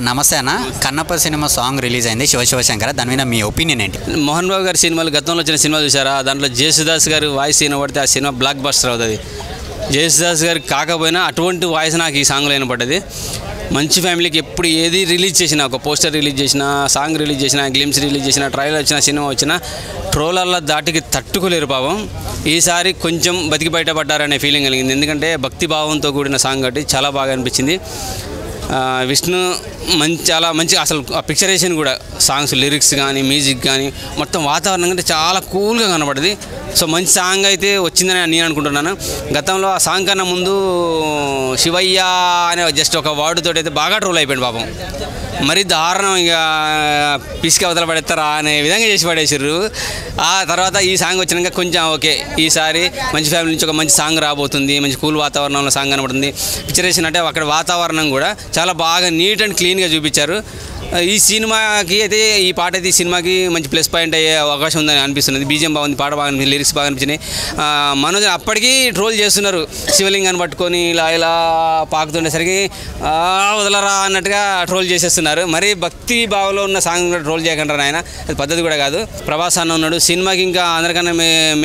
నమస్తే అన్న. Kannappa cinema song release అయింది శివశివశంకర, దాని మీద మీ ఒపీనియన్ ఏంటి? మోహన్ బాబు గారి సినిమాలు గతంలో వచ్చిన సినిమా చూసారా? దాంట్లో జేసుదాస్ గారి వాయిస్ వినబడితే ఆ సినిమా బ్లాక్ బస్టర్ అవుతుంది. జేసుదాస్ గారి కాకపోయినా అటువంటి వాయిస్ నాకు ఈ సాంగ్లో వినపడ్డది. మంచి ఫ్యామిలీకి ఎప్పుడు ఏది రిలీజ్ చేసినా, ఒక పోస్టర్ రిలీజ్ చేసినా, సాంగ్ రిలీజ్ చేసినా, గ్లిమ్స్ రిలీజ్ చేసినా, ట్రైలర్ వచ్చిన సినిమా వచ్చినా ట్రోలర్ల దాటికి తట్టుకోలేరు పాపం. ఈసారి కొంచెం బతికి బయటపడ్డారనే ఫీలింగ్ కలిగింది. ఎందుకంటే భక్తి భావంతో కూడిన సాంగ్ కాబట్టి చాలా బాగా అనిపించింది. విష్ణు చాలా మంచి, అసలు ఆ పిక్చరేషన్ కూడా, సాంగ్స్ లిరిక్స్ కానీ మ్యూజిక్ కానీ మొత్తం వాతావరణం కంటే చాలా కూల్గా కనబడింది. సో మంచి సాంగ్ అయితే వచ్చిందని నేను అనుకుంటున్నాను. గతంలో ఆ సాంగ్ కన్నా ముందు శివయ్య అనే జస్ట్ ఒక వర్డ్తో అయితే బాగా ట్రోల్ అయిపోయింది పాపం. మరి దారుణం, ఇక పిసికి అవతల పడేస్తారా అనే విధంగా చేసి పడేసారు. ఆ తర్వాత ఈ సాంగ్ వచ్చినాక కొంచెం ఓకే, ఈసారి మంచి ఫ్యామిలీ నుంచి ఒక మంచి సాంగ్ రాబోతుంది, మంచి కూల్ వాతావరణంలో సాంగ్ కనబడుతుంది. పిక్చరేషన్ అంటే అక్కడ వాతావరణం కూడా చాలా బాగా నీట్ అండ్ క్లీన్గా చూపించారు. ఈ సినిమాకి అయితే, ఈ పాట అయితే ఈ సినిమాకి మంచి ప్లస్ పాయింట్ అయ్యే అవకాశం ఉందని అనిపిస్తున్నది. బీజిఎం బాగుంది, పాట బాగా అనిపించింది, లిరిక్స్ బాగా అనిపించినాయి. మనోజ్ అప్పటికీ ట్రోల్ చేస్తున్నారు, శివలింగాన్ని పట్టుకొని ఇలా పాకుతుండేసరికి వదలరా అన్నట్టుగా ట్రోల్ చేసేస్తున్నారు. మరి భక్తి భావంలో ఉన్న సాంగ్ కూడా ట్రోల్ చేయకంటారు ఆయన, అది పద్ధతి కూడా కాదు. ప్రభాస్ అన్న ఉన్నాడు సినిమాకి, ఇంకా అందరికన్నా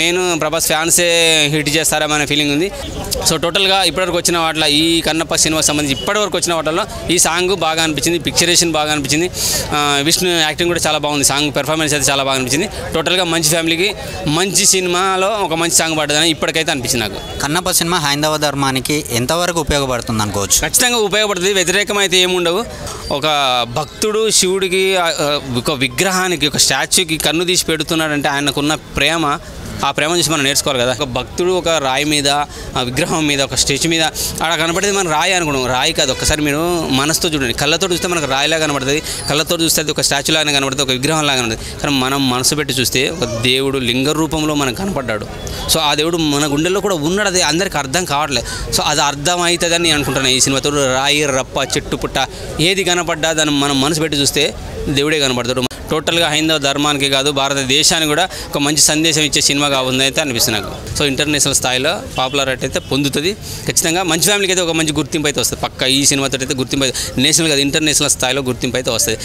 మెయిన్ ప్రభాస్ ఫ్యాన్సే హిట్ చేస్తారనే ఫీలింగ్ ఉంది. సో టోటల్గా ఇప్పటివరకు వచ్చిన వాటిలో, ఈ కన్నప్ప సినిమాకి సంబంధించి ఇప్పటివరకు వచ్చిన వాటిలో ఈ సాంగ్ బాగా అనిపించింది, పిక్చరేషన్ బాగా అనిపించింది, విష్ణు యాక్టింగ్ కూడా చాలా బాగుంది, సాంగ్ పెర్ఫార్మెన్స్ అయితే చాలా బాగా అనిపించింది. టోటల్గా మంచి ఫ్యామిలీకి మంచి సినిమాలో ఒక మంచి సాంగ్ పడ్డదని ఇప్పటికైతే అనిపించింది నాకు. కన్నప్ప సినిమా హైందవ ధర్మానికి ఎంతవరకు ఉపయోగపడుతుంది అనుకోవచ్చు? ఖచ్చితంగా ఉపయోగపడుతుంది. వ్యతిరేకం అయితే ఏముండవు. ఒక భక్తుడు శివుడికి, ఒక విగ్రహానికి, ఒక స్టాచ్యూకి కన్ను తీసి పెడుతున్నాడంటే ఆయనకున్న ప్రేమ, ఆ ప్రేమ చూసి మనం నేర్చుకోవాలి కదా. ఒక భక్తుడు ఒక రాయి మీద, ఆ విగ్రహం మీద, ఒక స్టేజ్ మీద అక్కడ కనపడేది మనం రాయి అనుకున్నాం. రాయి కాదు, ఒక్కసారి మీరు మనసుతో చూడండి. కళ్ళతో చూస్తే మనకు రాయిలా కనబడుతుంది, కళ్ళతో చూస్తే అది ఒక స్టాచ్యూ లాగా కనబడుతుంది, ఒక విగ్రహం లాగా కనబడుతుంది. కానీ మనం మనసు పెట్టి చూస్తే ఒక దేవుడు లింగ రూపంలో మనకు కనపడ్డాడు. సో ఆ దేవుడు మన గుండెల్లో కూడా ఉన్నాడు. అది అందరికీ అర్థం కావట్లేదు. సో అది అర్థం అవుతుందని నేను అనుకుంటున్నాను. ఈ సినిమాతో రాయి, రప్ప, చెట్టు, పుట్ట ఏది కనపడ్డా దాన్ని మనం మనసు పెట్టి చూస్తే దేవుడే కనపడతాడు. టోటల్గా హైందవ ధర్మానికి కాదు, భారతదేశానికి కూడా ఒక మంచి సందేశం ఇచ్చే సినిమా కావుంది అయితే అనిపిస్తుంది నాకు. సో ఇంటర్నేషనల్ స్థాయిలో పాపులారిటీ అయితే పొందుతుంది. ఖచ్చితంగా మంచి ఫ్యామిలీకి అయితే ఒక మంచి గుర్తింపు అయితే వస్తుంది పక్క. ఈ సినిమాతో అయితే గుర్తింపు, నేషనల్ కాదు ఇంటర్నేషనల్ స్థాయిలో గుర్తింపు అయితే వస్తుంది.